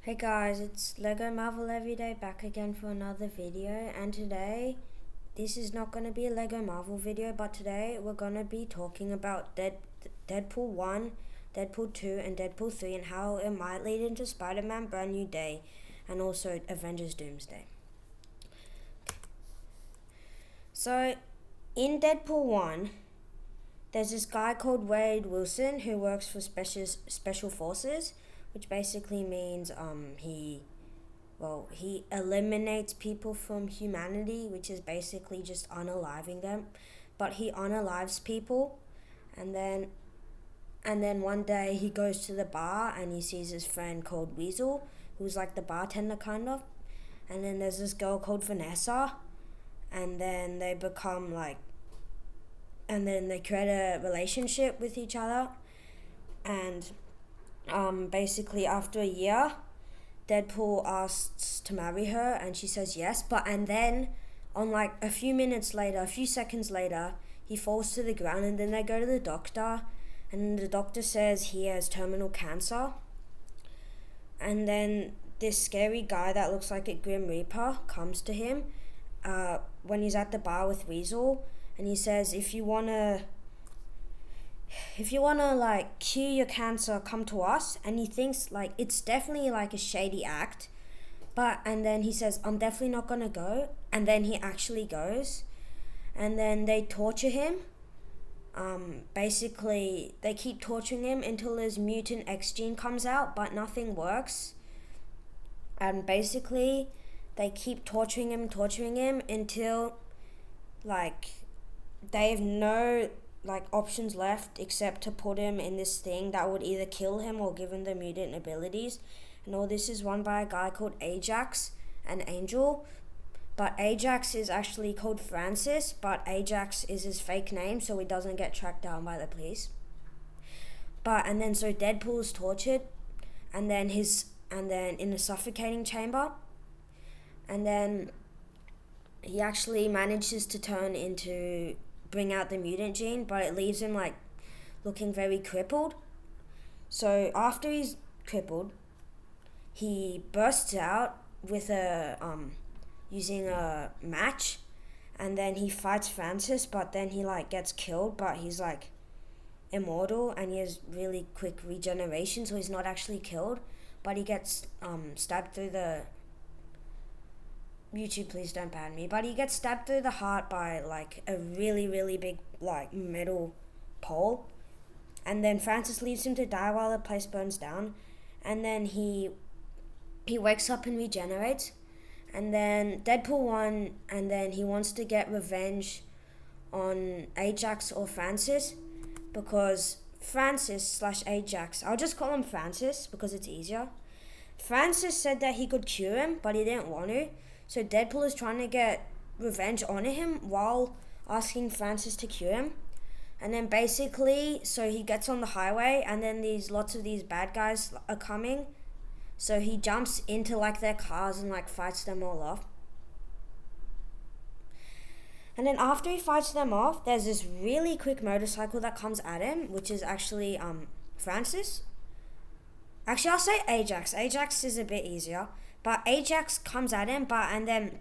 Hey guys, it's Lego Marvel Everyday back again for another video, and today this is not going to be a Lego Marvel video, but today we're going to be talking about Deadpool 1, Deadpool 2 and Deadpool 3 and how it might lead into Spiderman Brand New Day and also Avengers Doomsday. So in Deadpool 1, there's this guy called Wade Wilson who works for Special Forces, which basically means he eliminates people from humanity, which is basically just unaliving them. But he unalives people, and then one day he goes to the bar and he sees his friend called Weasel, who's like the bartender kind of, and then there's this girl called Vanessa, and then they become and then they create a relationship with each other, and basically after a year, Deadpool asks to marry her and she says yes, and then on a few seconds later, he falls to the ground, and then they go to the doctor, and the doctor says he has terminal cancer. And then this scary guy that looks like a Grim Reaper comes to him when he's at the bar with Weasel, and he says, if you wanna cure your cancer, come to us. And he thinks it's definitely a shady act, and then he says, I'm definitely not gonna go, and then he actually goes, and then they torture him. Basically they keep torturing him until his mutant X gene comes out, but nothing works, and basically they keep torturing him until they have no options left except to put him in this thing that would either kill him or give him the mutant abilities. And all this is run by a guy called Ajax and Angel, but Ajax is actually called Francis, but Ajax is his fake name so he doesn't get tracked down by the police. So Deadpool is tortured, and then in a suffocating chamber, and then he actually manages to bring out the mutant gene, but it leaves him looking very crippled. So after he's crippled, he bursts out with using a match, and then he fights Francis, but then he gets killed, but he's immortal and he has really quick regeneration, so he's not actually killed, but he gets stabbed through the YouTube, please don't ban me, but he gets stabbed through the heart by a really, really big metal pole, and then Francis leaves him to die while the place burns down, and then he wakes up and regenerates, and then Deadpool won, and then he wants to get revenge on Ajax or Francis, because Francis/Ajax, I'll just call him Francis because it's easier. Francis said that he could cure him, but he didn't want to. So Deadpool is trying to get revenge on him while asking Francis to cure him. And then basically, so he gets on the highway, and then lots of these bad guys are coming. So he jumps into their cars and fights them all off. And then after he fights them off, there's this really quick motorcycle that comes at him, which is actually Francis. Actually, I'll say Ajax. Ajax is a bit easier. But Ajax comes at him, and then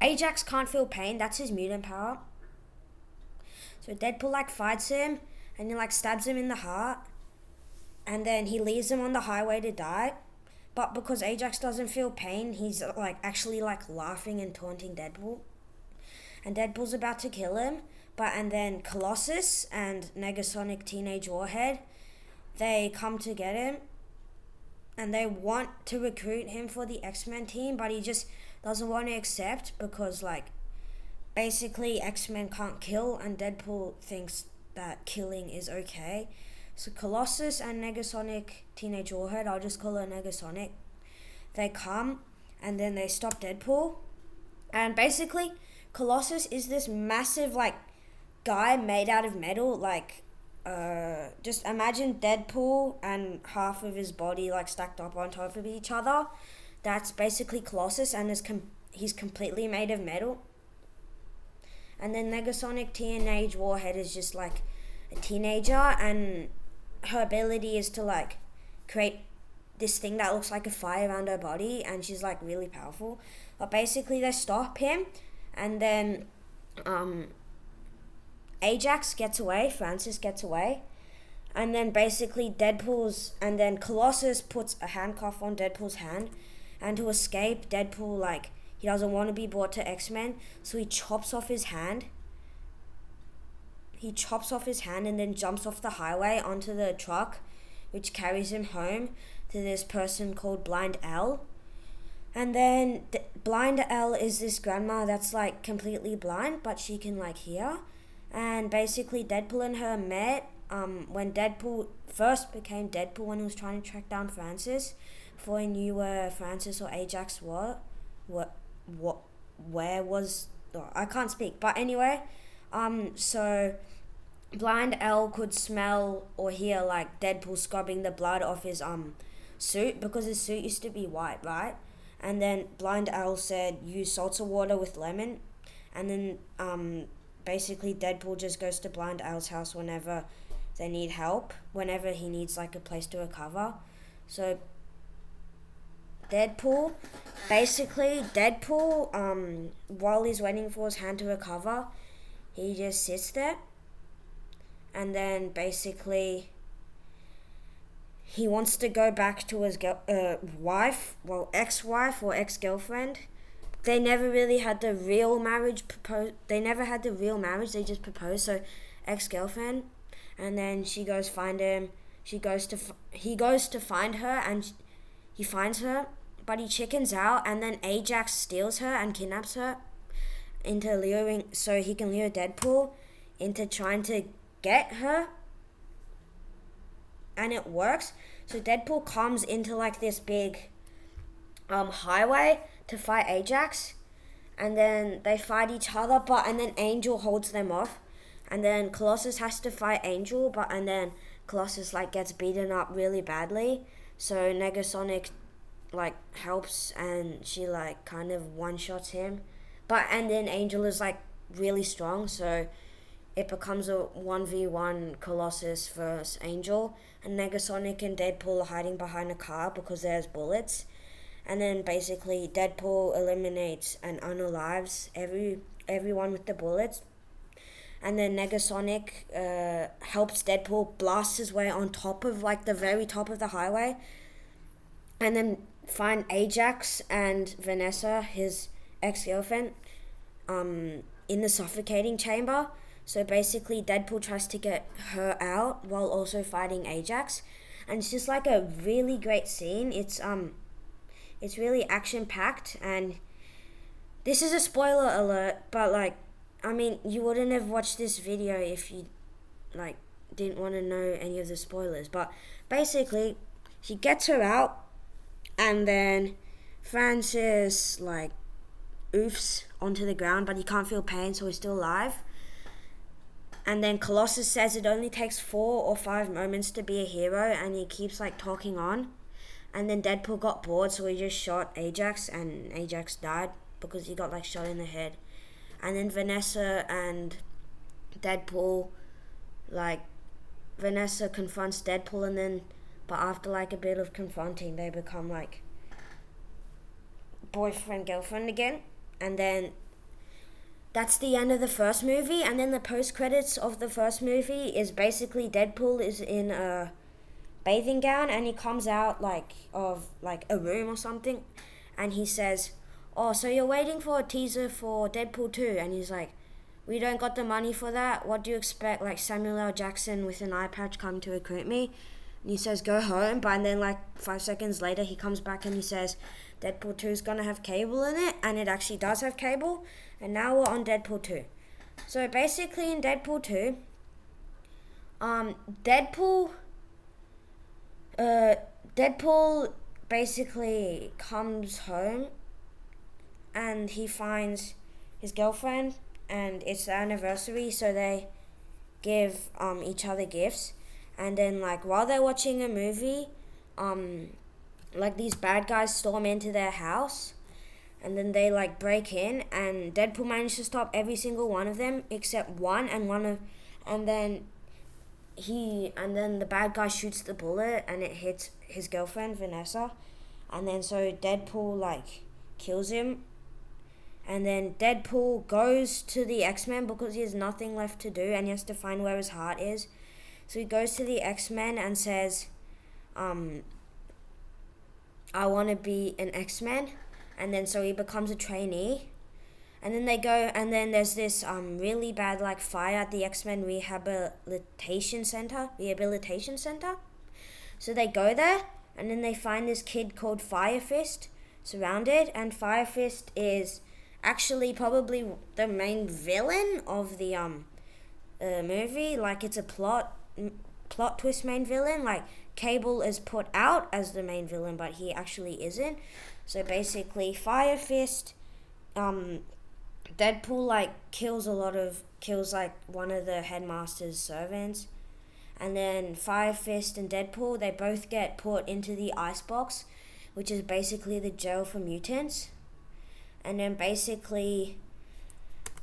Ajax can't feel pain. That's his mutant power. So Deadpool fights him, and he stabs him in the heart, and then he leaves him on the highway to die. But because Ajax doesn't feel pain, he's actually laughing and taunting Deadpool. And Deadpool's about to kill him, and then Colossus and Negasonic Teenage Warhead, they come to get him. And they want to recruit him for the X-Men team, but he just doesn't want to accept because, basically X-Men can't kill, and Deadpool thinks that killing is okay. So Colossus and Negasonic Teenage Warhead, I'll just call her Negasonic, they come, and then they stop Deadpool. And basically, Colossus is this massive, guy made out of metal, just imagine Deadpool and half of his body stacked up on top of each other. That's basically Colossus, and he's completely made of metal. And then Negasonic Teenage Warhead is just a teenager, and her ability is to create this thing that looks like a fire around her body, and she's like really powerful. But basically they stop him, and then Ajax gets away, Francis gets away, and then basically and then Colossus puts a handcuff on Deadpool's hand, and to escape, Deadpool, like, he doesn't want to be brought to X-Men, so he chops off his hand. And then jumps off the highway onto the truck, which carries him home to this person called Blind L. And then Blind L is this grandma that's like completely blind, but she can like hear. And basically Deadpool and her met when Deadpool first became Deadpool, when he was trying to track down Francis, before he knew where Francis or Ajax were. Where was... Oh, I can't speak. But anyway, so Blind L could smell or hear like Deadpool scrubbing the blood off his suit, because his suit used to be white, right? And then Blind L said, use salsa water with lemon. And then basically Deadpool just goes to Blind L's house whenever they need help, whenever he needs like a place to recover. So Deadpool, while he's waiting for his hand to recover, he just sits there, and then basically he wants to go back to his ex-wife or ex-girlfriend. They never really had the real marriage they just proposed, so ex-girlfriend. And then she goes find him. He goes to find her, and he finds her, but he chickens out, and then Ajax steals her and kidnaps her so he can lure Deadpool into trying to get her. And it works. So Deadpool comes into like this big highway to fight Ajax, and then they fight each other, and then Angel holds them off, and then Colossus has to fight Angel, and then Colossus like gets beaten up really badly, so Negasonic like helps, and she like kind of one-shots him, and then Angel is like really strong, so it becomes a 1v1 Colossus versus Angel, and Negasonic and Deadpool are hiding behind a car because there's bullets. And then basically Deadpool eliminates and unalives everyone with the bullets. And then Negasonic helps Deadpool blast his way on top of like the very top of the highway. And then find Ajax and Vanessa, his ex-girlfriend, in the suffocating chamber. So basically Deadpool tries to get her out while also fighting Ajax. And it's just like a really great scene. It's really action-packed, and this is a spoiler alert, but like, I mean, you wouldn't have watched this video if you like didn't want to know any of the spoilers. But basically, she gets her out, and then Francis like oofs onto the ground, but he can't feel pain, so he's still alive. And then Colossus says it only takes 4 or 5 moments to be a hero, and he keeps like talking on. And then Deadpool got bored, so he just shot Ajax, and Ajax died because he got like shot in the head. And then Vanessa and Deadpool, like, Vanessa confronts Deadpool, but after like a bit of confronting, they become like boyfriend, girlfriend again. And then that's the end of the first movie. And then the post-credits of the first movie is basically Deadpool is in a bathing gown, and he comes out of a room or something, and he says, "Oh, so you're waiting for a teaser for Deadpool 2? And he's like, "We don't got the money for that. What do you expect? Like Samuel L. Jackson with an eye patch come to recruit me?" And he says, "Go home." But then 5 seconds later, he comes back and he says, "Deadpool 2 is gonna have cable in it," and it actually does have cable. And now we're on Deadpool 2. So basically, in Deadpool 2, Deadpool basically comes home, and he finds his girlfriend, and it's their anniversary, so they give each other gifts. And then while they're watching a movie, these bad guys storm into their house, and then they break in, and Deadpool manages to stop every single one of them except one, and then and then the bad guy shoots the bullet and it hits his girlfriend Vanessa, and then so Deadpool like kills him, and then Deadpool goes to the X-Men because he has nothing left to do and he has to find where his heart is. So he goes to the X-Men and says, I want to be an X-Men, and then so he becomes a trainee. And then they go, and then there's this really bad like fire at the X-Men rehabilitation center. So they go there, and then they find this kid called Fire Fist surrounded, and Fire Fist is actually probably the main villain of the movie. Like it's a plot twist main villain. Like Cable is put out as the main villain, but he actually isn't. So basically, Fire Fist, Deadpool like kills like one of the headmaster's servants, and then Fire Fist and Deadpool, they both get put into the icebox, which is basically the jail for mutants. And then basically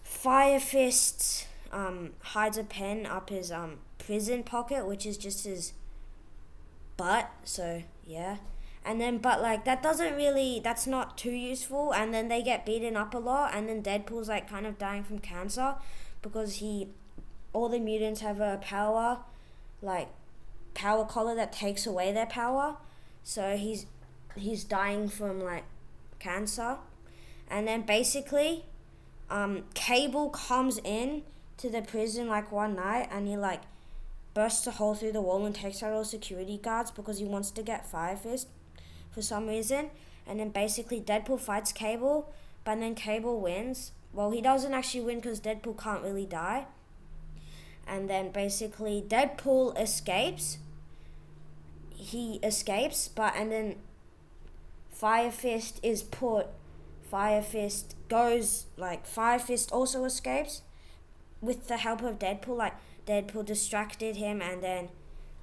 Fire Fist hides a pen up his prison pocket, which is just his butt. So yeah. And then, but like that's not too useful. And then they get beaten up a lot. And then Deadpool's like kind of dying from cancer because all the mutants have a power collar that takes away their power. So he's dying from like cancer. And then basically, Cable comes in to the prison like one night and he like bursts a hole through the wall and takes out all security guards because he wants to get Fire Fist for some reason. And then basically Deadpool fights Cable, but then Cable wins. Well, he doesn't actually win because Deadpool can't really die. And then basically Deadpool escapes. He escapes, and then Fire Fist also escapes with the help of Deadpool. Like Deadpool distracted him, and then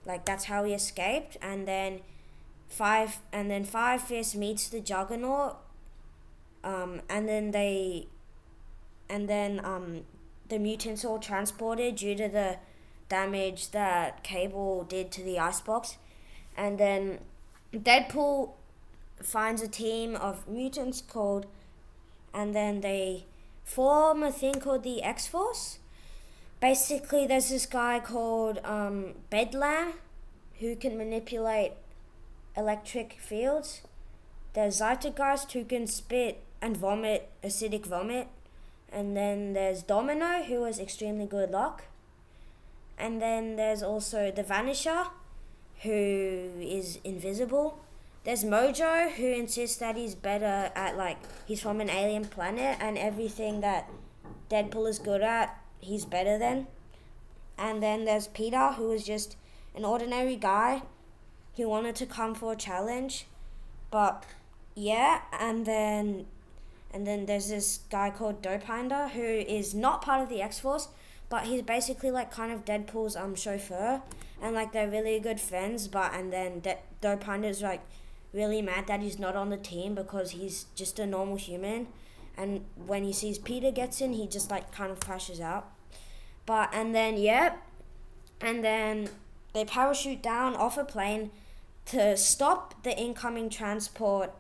like that's how he escaped. And then Fire Fist meets the Juggernaut, and then the mutants all transported due to the damage that Cable did to the icebox. And then Deadpool finds a team of mutants and then they form a thing called the X-Force. Basically, there's this guy called Bedlam who can manipulate electric fields. There's Zeitgeist who can spit and vomit acidic vomit. And then there's Domino, who has extremely good luck. And then there's also the Vanisher, who is invisible. There's Mojo, who insists that he's better at, like, he's from an alien planet and everything that Deadpool is good at, he's better than. And then there's Peter, who is just an ordinary guy who wanted to come for a challenge. But, yeah, and then there's this guy called Dopinder, who is not part of the X-Force, but he's basically like kind of Deadpool's chauffeur, and like they're really good friends. And then Dopinder's like really mad that he's not on the team because he's just a normal human, and when he sees Peter gets in, he just like kind of crashes out. And then they parachute down off a plane to stop the incoming transport,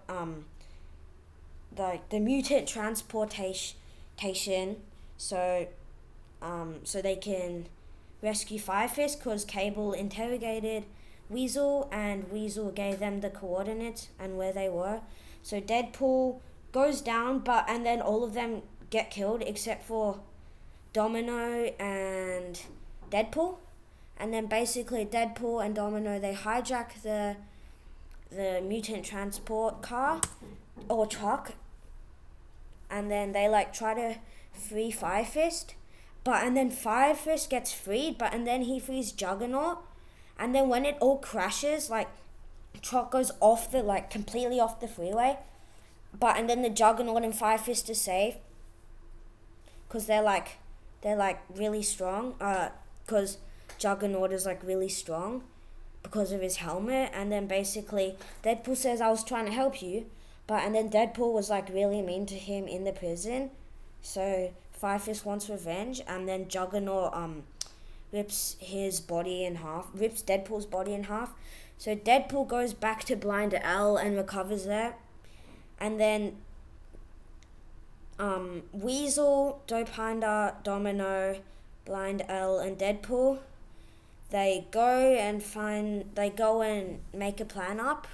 the mutant transportation, so they can rescue Fire Fist, because Cable interrogated Weasel and Weasel gave them the coordinates and where they were. So Deadpool goes down, and then all of them get killed except for Domino and Deadpool. And then basically Deadpool and Domino, they hijack the mutant transport car or truck, and then they like try to free Fire Fist, and then Fire Fist gets freed, and then he frees Juggernaut, and then when it all crashes, like truck goes off completely off the freeway, and then the Juggernaut and Fire Fist are safe because they're really strong, because Juggernaut is like really strong because of his helmet. And then basically Deadpool says, I was trying to help you, and then Deadpool was like really mean to him in the prison, so Fire Fist wants revenge. And then Juggernaut rips Deadpool's body in half. So Deadpool goes back to Blind L and recovers there. And then Weasel, Dopinder, Domino, Blind L, and Deadpool, they go and make a plan up.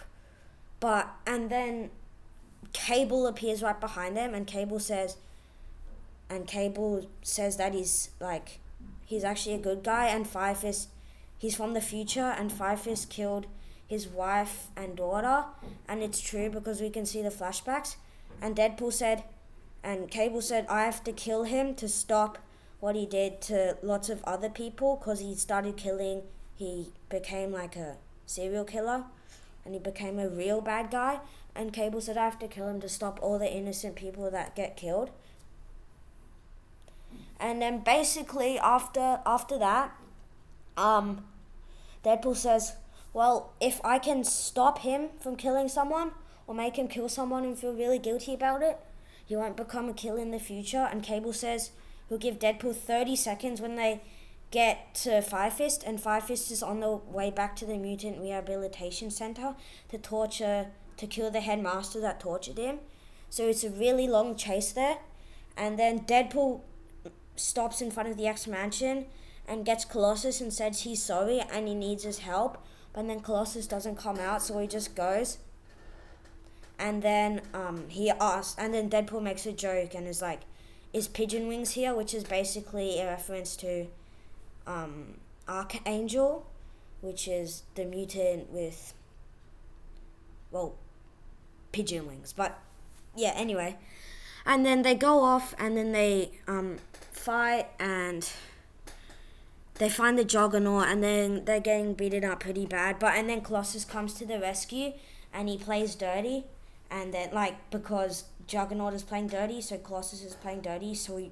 And then Cable appears right behind them, and Cable says that he's actually a good guy, and he's from the future, and Five-Fist killed his wife and daughter, and it's true because we can see the flashbacks. And Cable said, I have to kill him to stop what he did to lots of other people, because he became like a serial killer, and he became a real bad guy. And Cable said, I have to kill him to stop all the innocent people that get killed. And then basically after that, Deadpool says, well, if I can stop him from killing someone, or make him kill someone and feel really guilty about it, he won't become a killer in the future. And Cable says he'll give Deadpool 30 seconds when they get to Five-Fist, and Five-Fist is on the way back to the Mutant Rehabilitation Center to kill the headmaster that tortured him. So it's a really long chase there. And then Deadpool stops in front of the X-Mansion and gets Colossus and says he's sorry and he needs his help. But then Colossus doesn't come out, so he just goes. And then then Deadpool makes a joke and is like, is Pigeon Wings here? Which is basically a reference to Archangel, which is the mutant with, pigeon wings. But yeah, anyway. And then they go off, and then they fight, and they find the Juggernaut, and then they're getting beaten up pretty bad. And then Colossus comes to the rescue, and he plays dirty. And then, because Juggernaut is playing dirty, so Colossus is playing dirty, so he,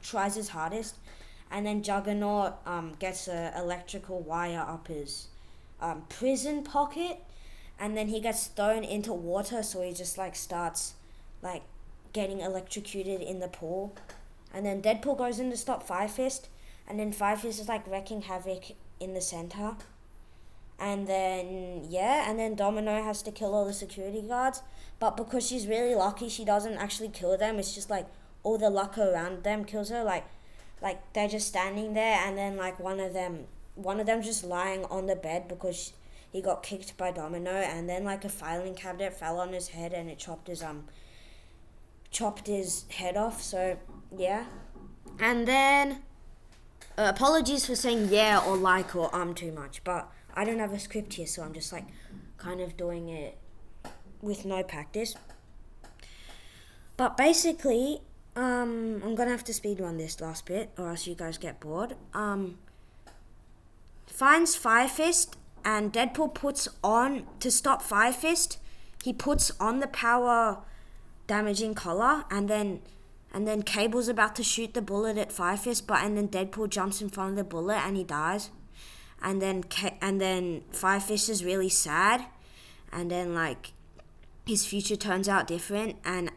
tries his hardest. And then Juggernaut gets a electrical wire up his prison pocket, and then he gets thrown into water, so he just, starts, getting electrocuted in the pool. And then Deadpool goes in to stop Five-Fist, and then Five-Fist is, wrecking havoc in the center. And then Domino has to kill all the security guards, but because she's really lucky, she doesn't actually kill them. It's just, all the luck around them kills her, they're just standing there, and then, one of them just lying on the bed because he got kicked by Domino, and then, a filing cabinet fell on his head, and it chopped his head off, so, yeah. And then, apologies for saying yeah or or too much, but I don't have a script here, so I'm just, kind of doing it with no practice. But basically, I'm gonna have to speedrun this last bit, or else you guys get bored. Finds Five-Fist, and Deadpool puts on, to stop Five-Fist, he puts on the power damaging collar, and then Cable's about to shoot the bullet at Five-Fist, and then Deadpool jumps in front of the bullet and he dies. And then Five-Fist is really sad, and then his future turns out different, and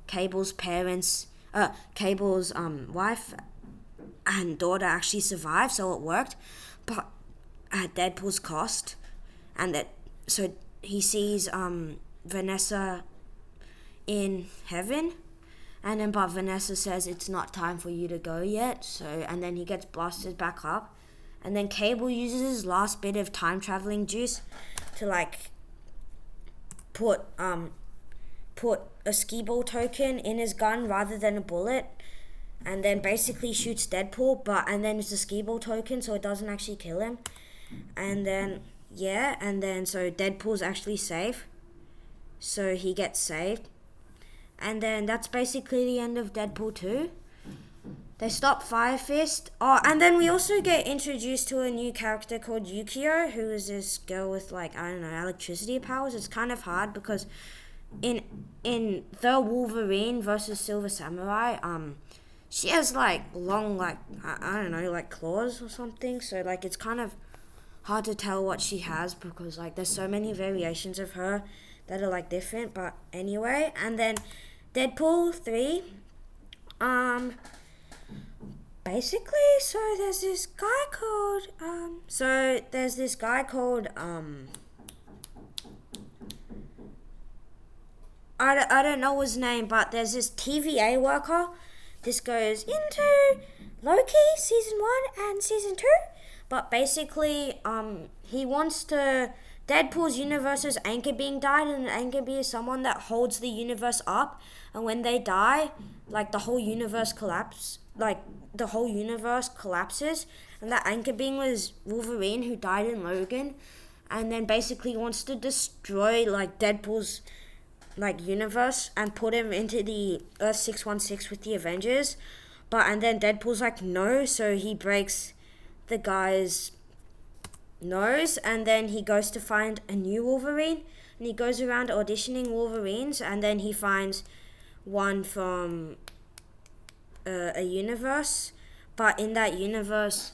Cable's wife and daughter actually survived, so it worked, but at Deadpool's cost. And so he sees Vanessa in heaven, but Vanessa says it's not time for you to go yet, and then he gets blasted back up, and then Cable uses his last bit of time traveling juice to put a skee-ball token in his gun rather than a bullet, and then basically shoots Deadpool, and then it's a skee-ball token, so it doesn't actually kill him. And then so Deadpool's actually safe, so he gets saved. And then that's basically the end of Deadpool 2. They stop Five-Fist. And then we also get introduced to a new character called Yukio, who is this girl with electricity powers. It's kind of hard because in the Wolverine versus Silver Samurai, she has long claws or something. So it's kind of hard to tell what she has because there's so many variations of her that are different. But anyway, and then Deadpool 3, Basically, so there's this guy called I don't know his name, but there's this TVA worker. This goes into Loki season 1 and season 2, but basically he wants to Deadpool's universe's anchor being died, and an anchor being is someone that holds the universe up, and when they die, like the whole universe collapses, and that anchor being was Wolverine, who died in Logan, and then basically wants to destroy like Deadpool's like universe and put him into the Earth 616 with the Avengers, and then Deadpool's like no, so he breaks the guy's nose, and then he goes to find a new Wolverine, and he goes around auditioning Wolverines, and then he finds one from a universe, but in that universe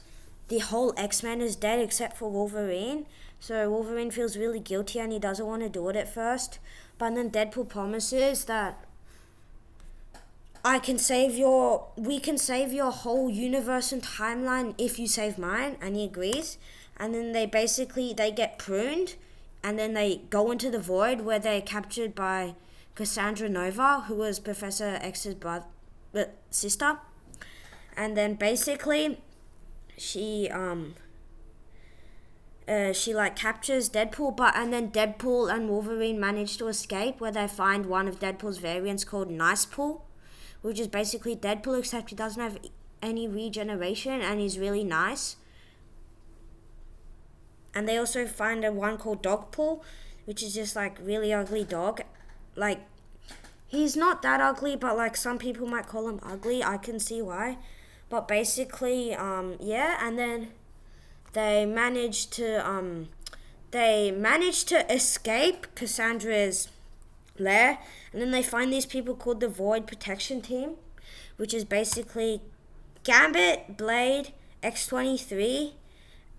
the whole X-Men is dead except for Wolverine, so Wolverine feels really guilty and he doesn't want to do it at first, but then Deadpool promises that we can save your whole universe and timeline if you save mine, and he agrees, and then they get pruned, and then they go into the void where they're captured by Cassandra Nova, who was Professor X's sister, and then basically she like captures Deadpool, and then Deadpool and Wolverine manage to escape, where they find one of Deadpool's variants called Nicepool, which is basically Deadpool except he doesn't have any regeneration and he's really nice. And they also find one called Dogpool, which is just like really ugly dog. Like, he's not that ugly, but like some people might call him ugly. I can see why. But basically, and then they managed to escape Cassandra's lair, and then they find these people called the Void Protection Team, which is basically Gambit, Blade, X-23,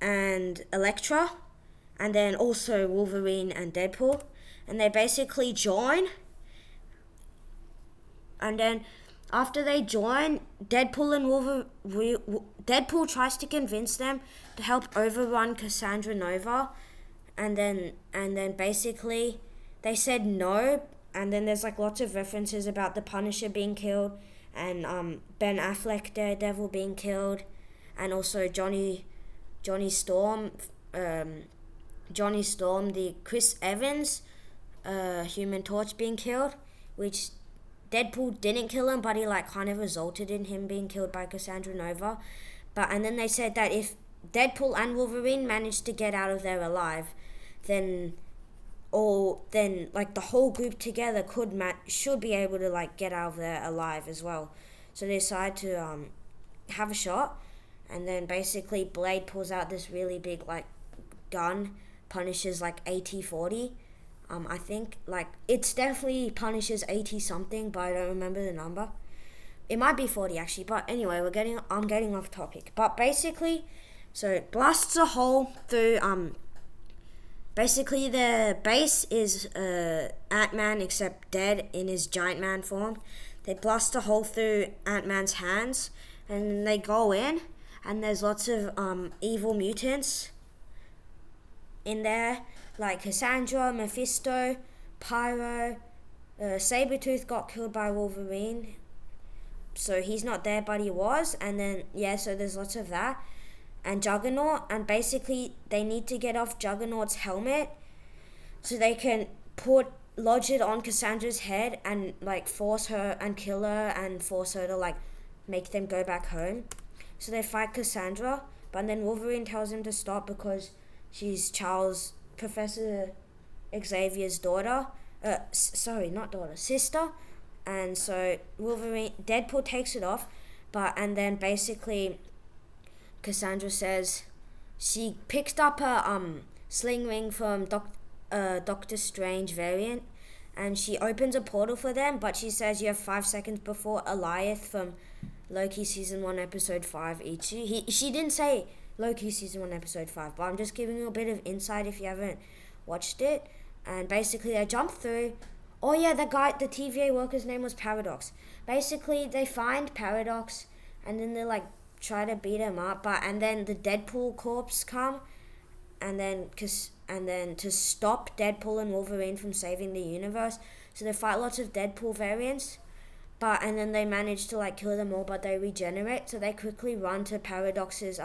and Elektra, and then also Wolverine and Deadpool, and they basically join, and then after they join, Deadpool tries to convince them to help overrun Cassandra Nova, and then basically they said no, and then there's like lots of references about the Punisher being killed, and Ben Affleck Daredevil being killed, and also Johnny Storm, the Chris Evans, Human Torch being killed, which Deadpool didn't kill him, but he like kind of resulted in him being killed by Cassandra Nova. And then they said that if Deadpool and Wolverine managed to get out of there alive, then like the whole group together should be able to like get out of there alive as well. So they decide to have a shot, and then basically Blade pulls out this really big like gun, Punisher's like AT-40. I think like it's definitely Punisher's 80 something, but I don't remember the number. It might be 40 actually, but anyway, I'm getting off topic. But basically, so it blasts a hole through basically the base is Ant-Man except dead in his giant man form. They blast a hole through Ant-Man's hands, and they go in, and there's lots of evil mutants in there, like Cassandra, Mephisto, Pyro, Sabretooth got killed by Wolverine, so he's not there, but he was, and then, so there's lots of that, and Juggernaut, and basically they need to get off Juggernaut's helmet, so they can lodge it on Cassandra's head, and like force her and kill her, and force her to like make them go back home. So they fight Cassandra, but then Wolverine tells him to stop because she's Professor Xavier's daughter. Sister. And so Deadpool takes it off, and then basically Cassandra says she picked up her sling ring from Doctor Strange variant, and she opens a portal for them, but she says you have 5 seconds before Eliath from Loki season 1 episode 5 eats you. She didn't say Loki season 1 episode 5, but I'm just giving you a bit of insight if you haven't watched it. And basically they jump through. Oh yeah, the TVA worker's name was Paradox. Basically they find Paradox, and then they're like try to beat him up, and then the Deadpool corps come, and then to stop Deadpool and Wolverine from saving the universe, so they fight lots of Deadpool variants, and then they manage to like kill them all, but they regenerate, so they quickly run to Paradox's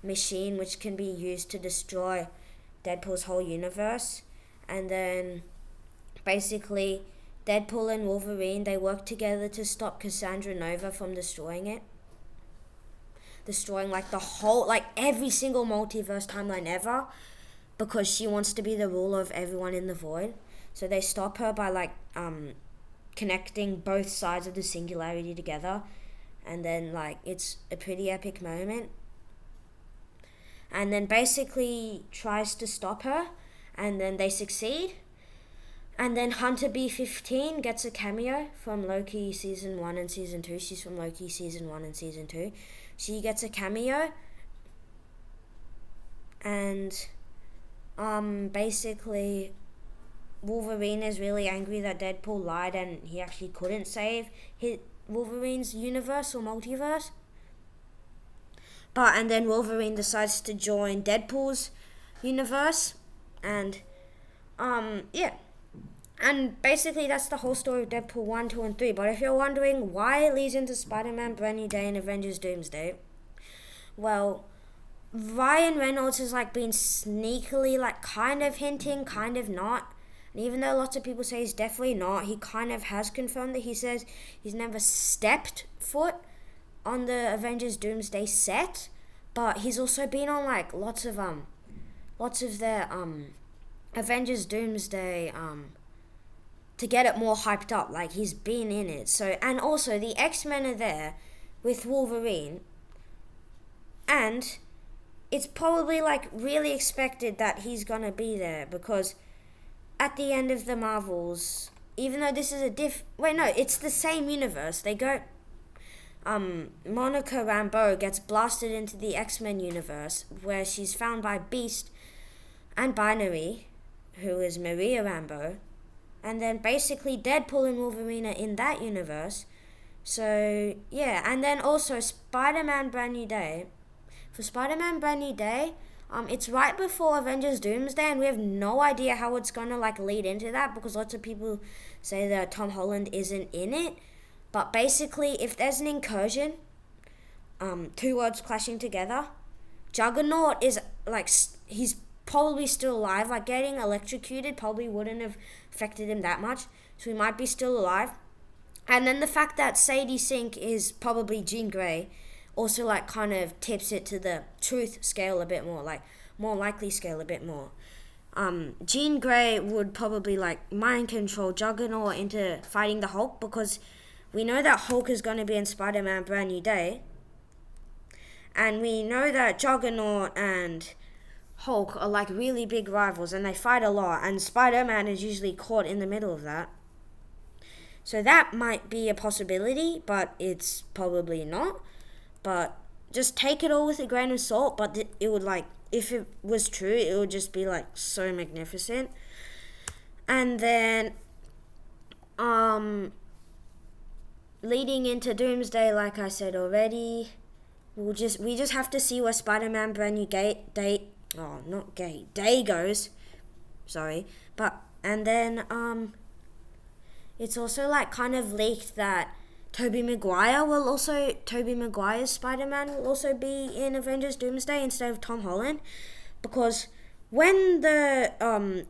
machine, which can be used to destroy Deadpool's whole universe. And then basically Deadpool and Wolverine, they work together to stop Cassandra Nova from destroying like the whole, like every single multiverse timeline ever, because she wants to be the ruler of everyone in the void. So they stop her by like connecting both sides of the singularity together, and then like it's a pretty epic moment. And then basically tries to stop her, and then they succeed. And then Hunter B-15 gets a cameo from Loki Season 1 and Season 2. She's from Loki Season 1 and Season 2. She gets a cameo. And basically Wolverine is really angry that Deadpool lied and he actually couldn't save Wolverine's universe or multiverse. And then Wolverine decides to join Deadpool's universe, and yeah. And basically that's the whole story of Deadpool 1, 2, and 3. But if you're wondering why it leads into Spider-Man Brand New Day and Avengers Doomsday, well, Ryan Reynolds has like been sneakily like kind of hinting, kind of not. And even though lots of people say he's definitely not, he kind of has confirmed that he says he's never stepped foot on the Avengers Doomsday set, but he's also been on like lots of their Avengers Doomsday to get it more hyped up. Like he's been in it. So, and also the X-Men are there with Wolverine, and it's probably like really expected that he's gonna be there, because at the end of the Marvels, even though this is it's the same universe. They go, Monica Rambeau gets blasted into the X-Men universe, where she's found by Beast and Binary, who is Maria Rambeau, and then basically Deadpool and Wolverine are in that universe. So yeah, and then also Spider-Man Brand New Day. For Spider-Man Brand New Day, it's right before Avengers Doomsday, and we have no idea how it's gonna like lead into that, because lots of people say that Tom Holland isn't in it. But basically, if there's an incursion, two words clashing together, Juggernaut is like, he's probably still alive. Like getting electrocuted probably wouldn't have affected him that much, so he might be still alive. And then the fact that Sadie Sink is probably Jean Grey also like kind of tips it to the truth scale a bit more, like more likely scale a bit more. Jean Grey would probably like mind control Juggernaut into fighting the Hulk, because we know that Hulk is going to be in Spider-Man Brand New Day, and we know that Juggernaut and Hulk are like really big rivals, and they fight a lot, and Spider-Man is usually caught in the middle of that. So that might be a possibility, but it's probably not. But just take it all with a grain of salt. But it would like, if it was true, it would just be like so magnificent. And then leading into Doomsday, like I said already, we just have to see where Spider-Man Brand New Day goes. Sorry. And then it's also like kind of leaked that Tobey Maguire's Spider-Man will also be in Avengers Doomsday instead of Tom Holland, because when the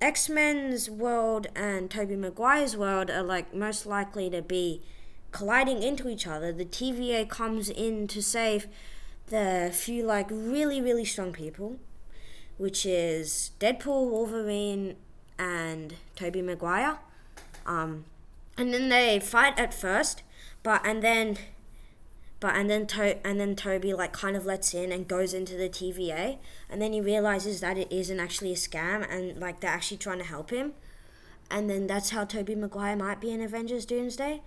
X-Men's world and Tobey Maguire's world are like most likely to be colliding into each other, the TVA comes in to save the few like really, really strong people, which is Deadpool, Wolverine, and Tobey Maguire. And then they fight at first, and then Tobey like kind of lets in and goes into the TVA, and then he realizes that it isn't actually a scam, and like they're actually trying to help him, and then that's how Tobey Maguire might be in Avengers Doomsday,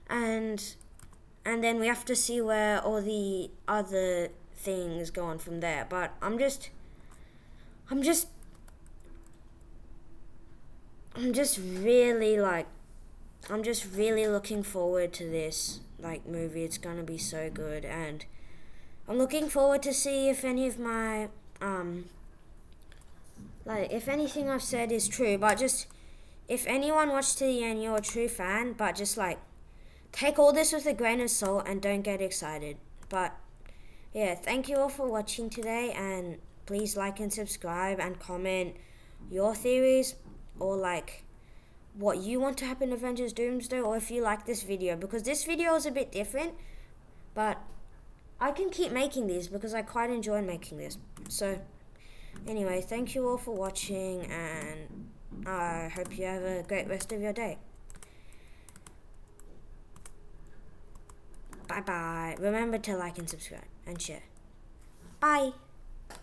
and then we have to see where all the other things go on from there. But I'm just really looking forward to this like movie. It's gonna be so good, and I'm looking forward to see if any of my like if anything I've said is true, but just if anyone watched to the end, you're a true fan, but just like take all this with a grain of salt and don't get excited. But yeah, thank you all for watching today, and please like and subscribe and comment your theories or like what you want to happen in Avengers Doomsday, or if you like this video, because this video is a bit different, but I can keep making these because I quite enjoy making this. So anyway, thank you all for watching, and I hope you have a great rest of your day. Bye bye. Remember to like and subscribe and share. Bye.